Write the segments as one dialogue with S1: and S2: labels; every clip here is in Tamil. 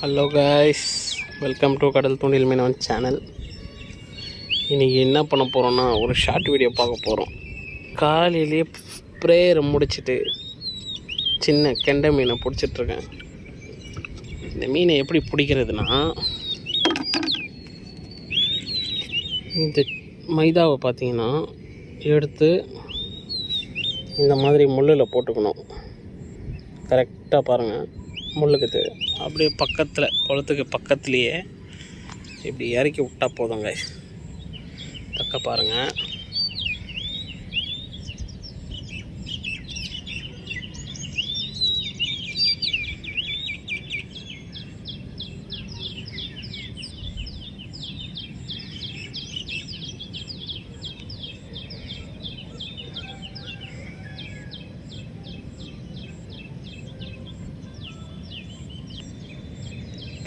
S1: ஹலோ காய்ஸ், வெல்கம் டு கடல் தூண்டில் மீனவன் சேனல். இன்றைக்கி என்ன பண்ண போகிறோன்னா, ஒரு ஷார்ட் வீடியோ பார்க்க போகிறோம். காலையிலேயே ப்ரேயரை முடிச்சுட்டு சின்ன கெண்டை மீனை பிடிச்சிட்ருக்கேன். இந்த மீனை எப்படி பிடிக்கிறதுனா, இந்த மைதாவை பார்த்திங்கன்னா எடுத்து இந்த மாதிரி முள்ளில் போட்டுக்கணும். கரெக்டாக பாருங்கள், முள்ளுக்குது அப்படியே பக்கத்தில் குளத்துக்கு பக்கத்துலேயே இப்படி இறக்கி விட்டா போதுங்க. தக்க பாருங்கள்,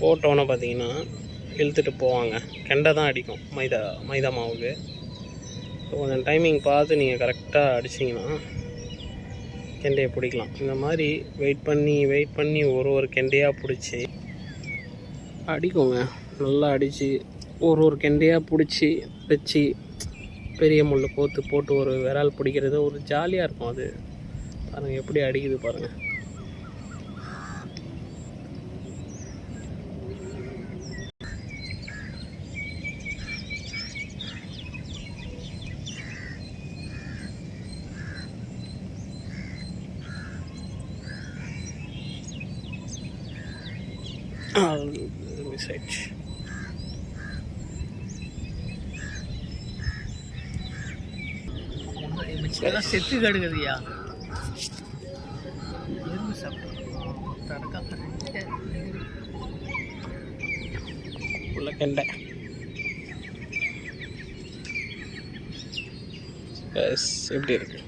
S1: போட்டோன்னே பார்த்தீங்கன்னா இழுத்துட்டு போவாங்க. கெண்டை தான் அடிக்கும் மைதா மாவுக்கு. ஸோ கொஞ்சம் டைமிங் பார்த்து நீங்கள் கரெக்டாக அடிச்சிங்கன்னா கெண்டையை பிடிக்கலாம். இந்த மாதிரி வெயிட் பண்ணி ஒரு கெண்டையாக பிடிச்சி அடிக்குங்க. நல்லா அடித்து ஒரு கெண்டையாக பிடிச்சி வச்சு பெரிய முள் கோத்து போட்டு ஒரு விரால் பிடிக்கிறது ஒரு ஜாலியாக இருக்கும். அது பாருங்கள் எப்படி அடிக்குது பாருங்கள்.
S2: செத்து கடுக்குதுயா.
S1: உள்ள கெண்டை எப்படி இருக்கு?